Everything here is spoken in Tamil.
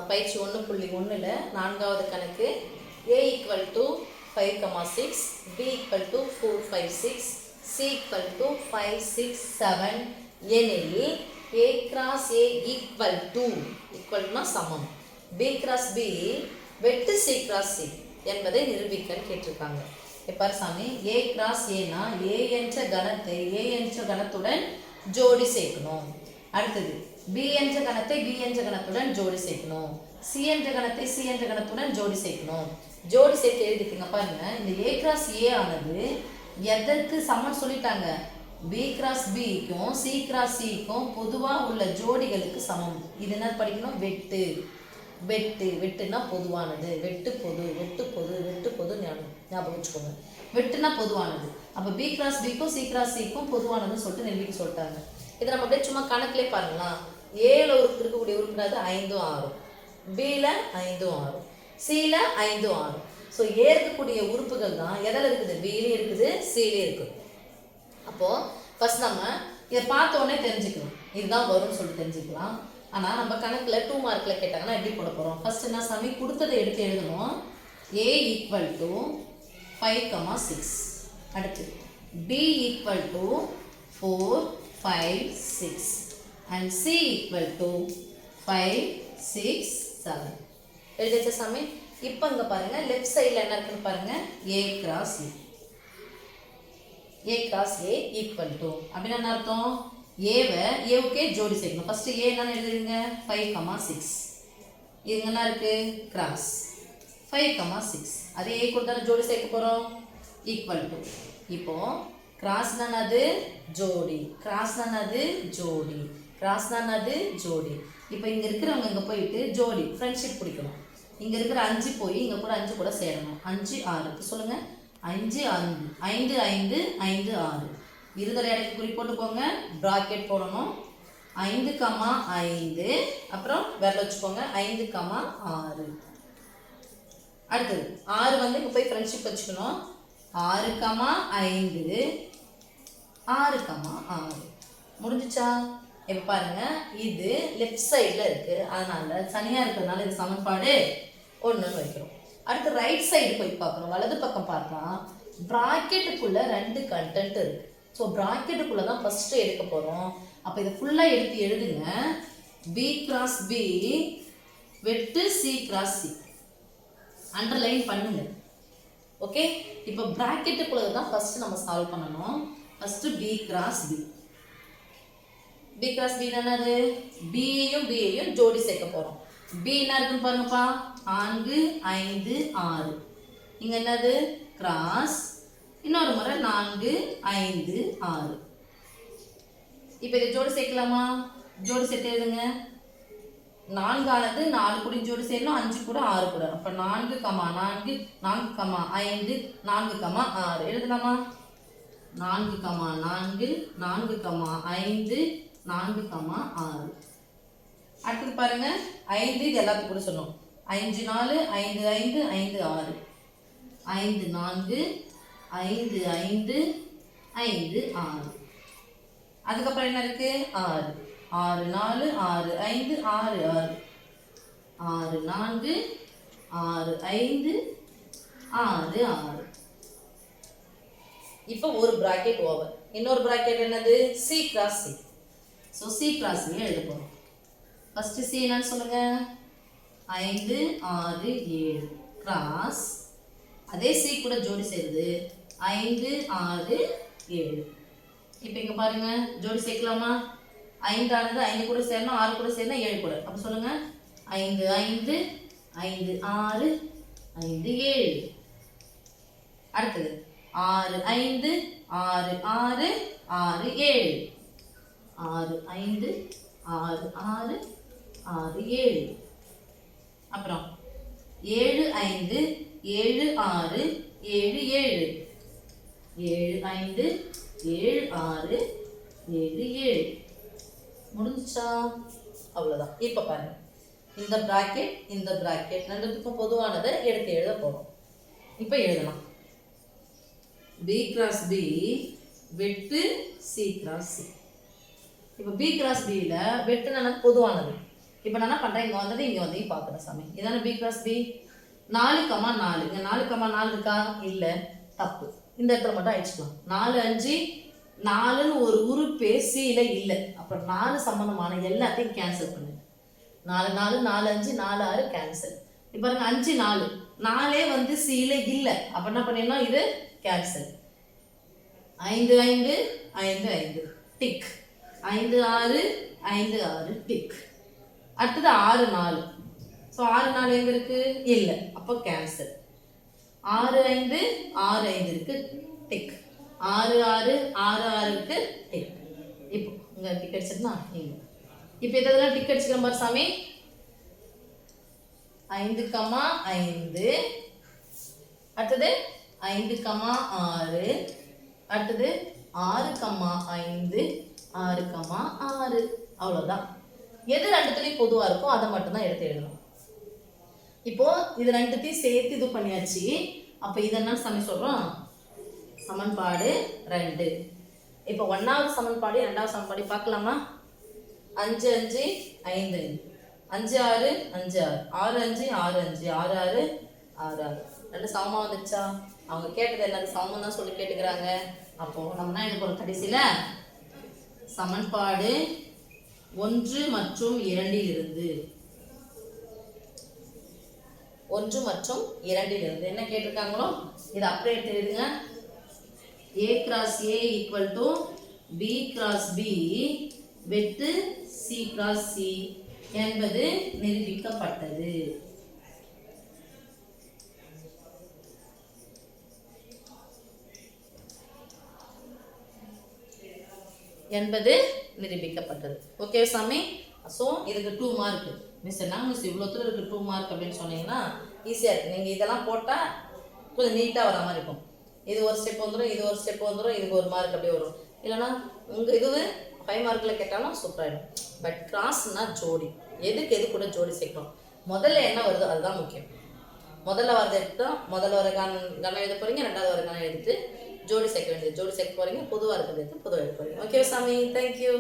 பயிற்சி 1.1ல் நான்காவது கணக்கு a equal to 5,6, b equal to 4, 5, 6, c equal to 5, 6, 7 எனில் a cross a equal to சமம் b cross b வெட்டு c cross c என்பதை நிரூபிக்க கேட்டிருக்காங்க. பாரு சாமி, a cross a னா a என்ற கணத்தை a என்ற கணத்துடன் ஜோடி சேர்க்கணும். அடுத்தது b என்ற கணத்தை b என்ற கணத்துடன் ஜோடி சேர்க்கணும். c என்ற கணத்தை c என்ற கணத்துடன் ஜோடி சேர்க்கணும். ஜோடி சேர்த்து எழுதிக்கங்க. பாருங்க, இந்த a cross a ஆனது எதற்கு சமம் சொல்லிட்டாங்க? b cross b க்கும் c cross c க்கும் பொதுவா உள்ள ஜோடிகளுக்கு சமம். இது என்ன படிக்கணும்? வெட்டு. வெட்டு வெட்டுனா பொதுவானது. வெட்டு பொது, வெட்டு பொது, வெட்டு பொது ஞாபகம் வச்சுக்கோங்க. வெட்டுனா பொதுவானது. அப்போ b cross b க்கும் c cross c க்கும் பொதுவானதுன்னு சொல்லிட்டு நிரூபிக்க சொல்லிட்டாங்க. இதை நம்ம அப்படியே சும்மா கணக்கிலே பாருங்களா. ஏல இருக்கக்கூடிய உறுப்பினது 5, 6, பில 5, 6, சில 5, 6. ஸோ ஏ இருக்கக்கூடிய உறுப்புகள் தான் எதில் இருக்குது? பிலையும் இருக்குது, சிலையும் இருக்குது. அப்போ ஃபர்ஸ்ட் நம்ம இதை பார்த்த உடனே தெரிஞ்சுக்கணும், இதுதான் வரும்னு சொல்லிட்டு தெரிஞ்சுக்கலாம். ஆனால் நம்ம கணக்கில் 2 மார்க்கில் கேட்டாங்கன்னா எப்படி போட போகிறோம்? ஃபர்ஸ்ட் என்ன சாமி, கொடுத்ததை எடுத்து எழுதணும். a equal to 5,6. அடுத்து b equal to 4, 5, 6 and c equal to 5, 6, 7. எழுதிச்ச சாமி. இப்போ இங்கே பாருங்க, லெஃப்ட் சைடில் என்ன இருக்குன்னு பாருங்க, a cross a. a cross a equal to அப்படின்னா என்ன அர்த்தம்? ஏவை ஏவுக்கே ஜோடி சேர்க்கணும். ஃபர்ஸ்ட் ஏ என்னன்னு எழுதுறீங்க? 5,6. இது என்ன இருக்கு? கிராஸ் 5,6. அதே ஏ கொடுத்தா ஜோடி சேர்க்க போகிறோம். Equal to. இப்போ கிராஸ் தான் அது ஜோடி, கிராஸ் தான் அது ஜோடி, கிராஸ் தான் அது ஜோடி. இப்போ இங்கே இருக்கிறவங்க இங்கே போயிட்டு ஜோடி ஃப்ரெண்ட்ஷிப் பிடிக்கணும். இங்கே இருக்கிற 5 போய் இங்கே கூட 5 கூட சேரணும். 5, 6 சொல்லுங்க. 5, 5, 5, 5, 6. இருதலை அடைப்பு குறி போட்டுக்கோங்க. ப்ராக்கெட் போடணும். 5, 5 அப்புறம் விரல வச்சுக்கோங்க. 5, 6. அடுத்தது 6 வந்து இங்கே போய் ஃப்ரெண்ட்ஷிப் வச்சுக்கணும். 6, 5, 6, 6 முடிஞ்சிச்சா? இப்போ பாருங்க, இது லெஃப்ட் சைடில் இருக்கு, அதனால தனியாக இருக்கிறதுனால இது சமன்பாடு 1ன்னு வைக்கிறோம். அடுத்து ரைட் சைடு போய் பார்க்குறோம். வலது பக்கம் பார்த்தா ப்ராக்கெட்டுக்குள்ள 2 கண்டென்ட் இருக்கு. ஸோ ப்ராக்கெட்டுக்குள்ள தான் ஃபர்ஸ்ட் எடுக்க போகிறோம். அப்போ இதை ஃபுல்லாக எடுத்து எழுதுங்க. b cross b வெட்டு c cross c அண்டர்லைன் பண்ணுங்க. ஓகே, இப்போ ப்ராக்கெட்டுக்குள்ள தான் ஃபர்ஸ்ட் நம்ம சால்வ் பண்ணணும். First b cross b. b cross b என்னது? b-யும் b-யும் ஜோடி சேர்க்க போகிறோம். b என்ன இருக்குன்னு பாருங்கப்பா, 4, 5, 6. இங்கே என்னது? கிராஸ். இன்னொரு முறை 4, 5, 6. இப்போ இதை ஜோடி சேர்க்கலாமா? ஜோடி சேர்த்து எழுதுங்க. 4 ஆனது 4 கூட ஜோடி சேரணும், 5 கூட 6 கூட. அப்போ 4, 4, 4, 5, 4, 6 எழுதலாமா? 4, 4, 4, 5, 4, 6. அடுத்தது பாருங்க, 5 இது எல்லாத்துக்கும் கூட சொன்னோம். 5, 4, 5, 5, 5, 6. 5, 4, 5, 5, 5, 6. அதுக்கப்புறம் என்ன இருக்கு? 6, 6, 4, 6, 5, 6, 6. 6, 4, 6, 5, 6, 6. இப்போ ஒரு பிராக்கெட் ஓவர். இன்னொரு பிராக்கெட் என்னது? c cross c. So c cross c எழுத போகிறோம். ஃபர்ஸ்ட் c என்னன்னு சொல்லுங்க? 5, 6, 7 கிராஸ். அதே c கூட ஜோடி சேருது. 5, 6, 7. இப்போ இங்கே பாருங்க, ஜோடி சேர்க்கலாமா? 5 ஆனது 5 கூட சேரணும், 6 கூட சேரணும், 7 கூட. அப்போ சொல்லுங்க, 5, 5, 5, 6, 5, 7. அடுத்தது 6, 5, 6, 6, 6, 7. 6, 5, 6, 6, 6, 7. அப்புறம் 7, 5, 7, 6, 7, 7. 7, 5, 7, 6, 7, 7. முடிஞ்சிச்சா? அவ்வளோதான். இப்போ பாருங்க, இந்த பிராக்கெட் இந்த பிராக்கெட் ரெண்டுத்துக்கும் பொதுவானதை எடுத்து எழுத போகிறோம். இப்போ எழுதலாம். b cross b வெட்டு c cross c. இப்போ b cross b ல வெட்டுனா பொதுவானது. இப்போ நான் என்ன பண்ணுறேன், இங்கே வந்தது இங்கே வந்து பார்க்குறேன் சாமி. இதானே பி கிராஸ் பி. 4,4 இங்கே 4,4 இருக்கா? இல்லை, தப்பு. இந்த இடத்துல மட்டும் அழிச்சுக்கலாம். 4 5 4ன்னு ஒரு உறுப்பே சியில் இல்லை. அப்புறம் 4 சம்மந்தமான எல்லாத்தையும் கேன்சல் பண்ணு. 4 4 4 5 4 6 கேன்சல். இப்போ பாருங்க 5 4 4 வந்து சியில் இல்லை. அப்போ என்ன பண்ணிடணும், இது கேன்சல். 5 5 5 5 டிக். 5 6 5 6 டிக். அடுத்தது 6 4. ஸோ 6 4 எங்கே இருக்குது? இல்லை. அப்போ கேன்சல். 6 5 6 5 இருக்கு, டிக். 6 6 6 6 இருக்கு, டிக். இப்போ இங்கே டிக் அடிச்சிருந்தா இங்கே. இப்போ இதெல்லாம் டிக் அடிச்சுக்கலாம் பாரு சாமி. 5 5. அடுத்தது 5 6. அடுத்தது 6 5 6 6. அவ்வளோதான். எது ரெண்டுத்துலேயும் பொதுவாக இருக்கோ அதை மட்டும்தான் எடுத்து எழுதணும். இப்போ இது ரெண்டுத்தையும் சேர்த்து இது பண்ணியாச்சு. அப்போ இது என்ன சாமி சொல்கிறோம்? சமன்பாடு 2. இப்போ 1வது சமன்பாடு 2வது சமன்பாடு பார்க்கலாமா? 5 5 5 5 6 5 6 6 5 6 5 6 6 6 6. ரெண்டு சமமாக வந்துச்சா? அவங்க கேட்டது எல்லாரும் சமம் தான் சொல்லி கேட்டுக்கிறாங்க. அப்போது நம்ம என்ன எழுத போகிறோம் கடைசியில்? சமன்பாடு 1 மற்றும் 2 1 மற்றும் 2 என்ன கேட்டிருக்காங்களோ இதை அப்படியே எடுத்து எழுதுங்க. A cross A equal to B cross B வெட்டு C கிராஸ் C என்பது நிரூபிக்கப்பட்டது. என்பது நிரூபிக்கப்பட்டது. ஓகே சாமி. ஸோ இதுக்கு 2 மார்க். மிஸ் என்ன மிஸ் இவ்வளோ தூரம் இருக்குது 2 மார்க் அப்படின்னு சொன்னீங்கன்னா ஈஸியாக இருக்குது. நீங்கள் இதெல்லாம் போட்டால் கொஞ்சம் நீட்டாக வர மாதிரி இருக்கும். இது ஒரு ஸ்டெப் வந்துடும், இது ஒரு ஸ்டெப் வந்துடும், இதுக்கு 1 மார்க் அப்படியே வரும். இல்லைனா உங்கள் இதுவே 5 மார்க்கில் கேட்டாலும் சூப்பராகிடும். பட் கிராஸ்னா ஜோடி, எதுக்கு எது கூட ஜோடி சேர்க்கணும். முதல்ல என்ன வருதோ அதுதான் முக்கியம். முதல்ல வரதை எடுத்துட்டோம், முதல்ல வர கணம் எழுத போகிறீங்க, 2வது வர கணம் எடுத்து ஜோடி சேர்க்க வேண்டியது ஜோடி சேர்க்க போகிறீங்க, பொதுவாக இருக்கிறது எடுத்து பொதுவாக எழுத போகிறீங்க. ஓகே சாமி, தேங்க்யூ.